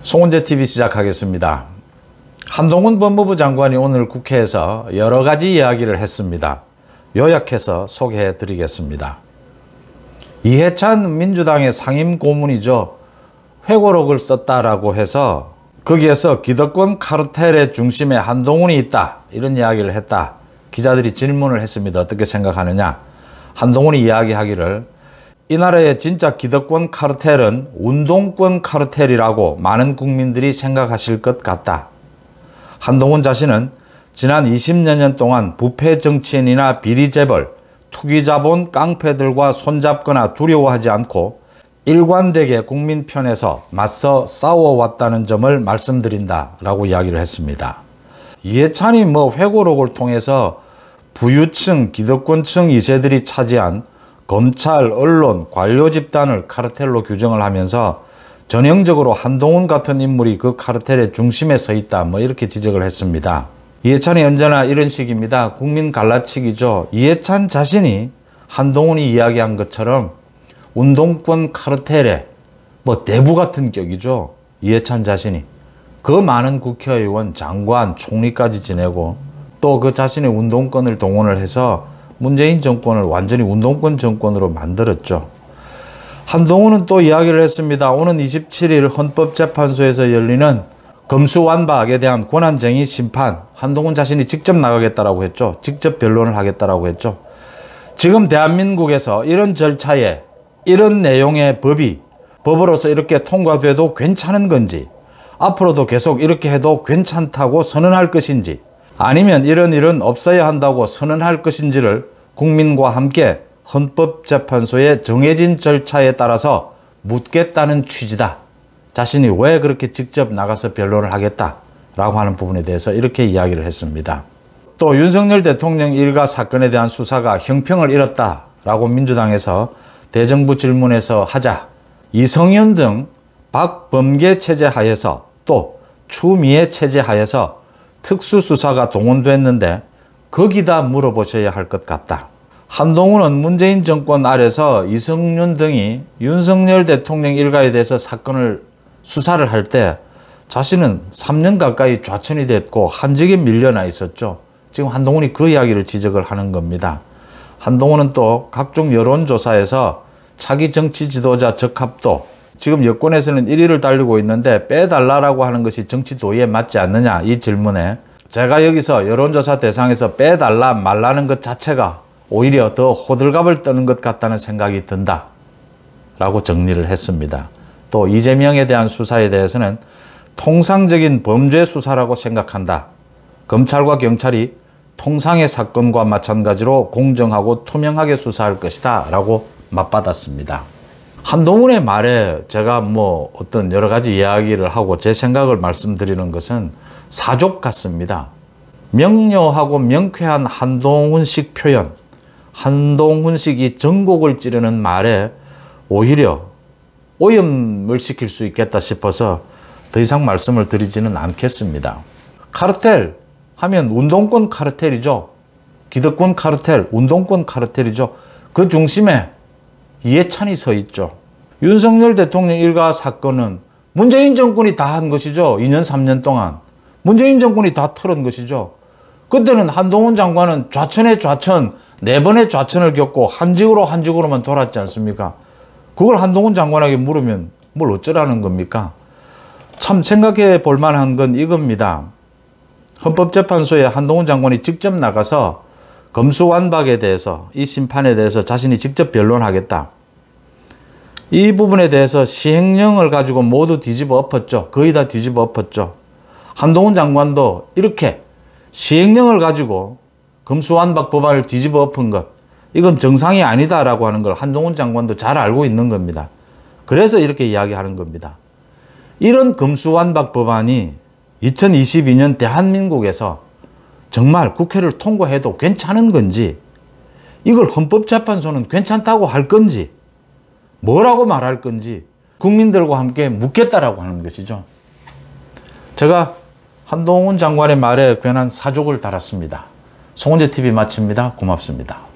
송은재 TV 시작하겠습니다. 한동훈 법무부 장관이 오늘 국회에서 여러 가지 이야기를 했습니다. 요약해서 소개해 드리겠습니다. 이해찬 민주당의 상임 고문이죠. 회고록을 썼다라고 해서 거기에서 기득권 카르텔의 중심에 한동훈이 있다, 이런 이야기를 했다. 기자들이 질문을 했습니다. 어떻게 생각하느냐? 한동훈이 이야기하기를 이 나라의 진짜 기득권 카르텔은 운동권 카르텔이라고 많은 국민들이 생각하실 것 같다. 한동훈 자신은 지난 20여 년 동안 부패 정치인이나 비리재벌, 투기자본 깡패들과 손잡거나 두려워하지 않고 일관되게 국민 편에서 맞서 싸워왔다는 점을 말씀드린다라고 이야기를 했습니다. 이해찬이 회고록을 통해서 부유층, 기득권층 2세들이 차지한 검찰, 언론, 관료 집단을 카르텔로 규정을 하면서 전형적으로 한동훈 같은 인물이 그 카르텔의 중심에 서 있다, 이렇게 지적을 했습니다. 이해찬이 언제나 이런 식입니다. 국민 갈라치기죠. 이해찬 자신이 한동훈이 이야기한 것처럼 운동권 카르텔의 대부 같은 격이죠. 이해찬 자신이. 그 많은 국회의원, 장관, 총리까지 지내고 또 그 자신의 운동권을 동원을 해서 문재인 정권을 완전히 운동권 정권으로 만들었죠. 한동훈은 또 이야기를 했습니다. 오는 27일 헌법재판소에서 열리는 검수완박에 대한 권한쟁의 심판, 한동훈 자신이 직접 나가겠다라고 했죠. 직접 변론을 하겠다라고 했죠. 지금 대한민국에서 이런 절차에 이런 내용의 법으로서 이렇게 통과돼도 괜찮은 건지, 앞으로도 계속 이렇게 해도 괜찮다고 선언할 것인지, 아니면 이런 일은 없어야 한다고 선언할 것인지를 국민과 함께 헌법재판소의 정해진 절차에 따라서 묻겠다는 취지다. 자신이 왜 그렇게 직접 나가서 변론을 하겠다라고 하는 부분에 대해서 이렇게 이야기를 했습니다. 또 윤석열 대통령 일가 사건에 대한 수사가 형평을 잃었다라고 민주당에서 대정부 질문에서 하자 이성윤 등 박범계 체제 하에서 또 추미애 체제 하에서 특수수사가 동원됐는데 거기다 물어보셔야 할 것 같다. 한동훈은 문재인 정권 아래서 이성윤 등이 윤석열 대통령 일가에 대해서 수사를 할 때 자신은 3년 가까이 좌천이 됐고 한직에 밀려나 있었죠. 지금 한동훈이 그 이야기를 지적을 하는 겁니다. 한동훈은 또 각종 여론조사에서 차기 정치 지도자 적합도, 지금 여권에서는 1위를 달리고 있는데 빼달라고 하는 것이 정치 도의에 맞지 않느냐, 이 질문에 제가 여기서 여론조사 대상에서 빼달라 말라는 것 자체가 오히려 더 호들갑을 떠는 것 같다는 생각이 든다 라고 정리를 했습니다. 또 이재명에 대한 수사에 대해서는 통상적인 범죄 수사라고 생각한다. 검찰과 경찰이 통상의 사건과 마찬가지로 공정하고 투명하게 수사할 것이다 라고 맞받았습니다. 한동훈의 말에 제가 어떤 여러 가지 이야기를 하고 제 생각을 말씀드리는 것은 사족 같습니다. 명료하고 명쾌한 한동훈식 표현, 한동훈식 이 전곡을 찌르는 말에 오히려 오염을 시킬 수 있겠다 싶어서 더 이상 말씀을 드리지는 않겠습니다. 카르텔 하면 운동권 카르텔이죠. 기득권 카르텔, 운동권 카르텔이죠. 그 중심에 이해찬이 서 있죠. 윤석열 대통령 일가 사건은 문재인 정권이 다 한 것이죠. 2년 3년 동안 문재인 정권이 다 털은 것이죠. 그때는 한동훈 장관은 좌천에 좌천, 4번의 좌천을 겪고 한직으로만 돌았지 않습니까? 그걸 한동훈 장관에게 물으면 뭘 어쩌라는 겁니까? 참 생각해 볼 만한 건 이겁니다. 헌법재판소에 한동훈 장관이 직접 나가서 검수완박에 대해서, 이 심판에 대해서 자신이 직접 변론하겠다. 이 부분에 대해서 시행령을 가지고 모두 뒤집어 엎었죠. 거의 다 뒤집어 엎었죠. 한동훈 장관도 이렇게 시행령을 가지고 검수완박 법안을 뒤집어 엎은 것, 이건 정상이 아니다라고 하는 걸 한동훈 장관도 잘 알고 있는 겁니다. 그래서 이렇게 이야기하는 겁니다. 이런 검수완박 법안이 2022년 대한민국에서 정말 국회를 통과해도 괜찮은 건지, 이걸 헌법재판소는 괜찮다고 할 건지, 뭐라고 말할 건지 국민들과 함께 묻겠다라고 하는 것이죠. 제가 한동훈 장관의 말에 괜한 사족을 달았습니다. 송은재 TV 마칩니다. 고맙습니다.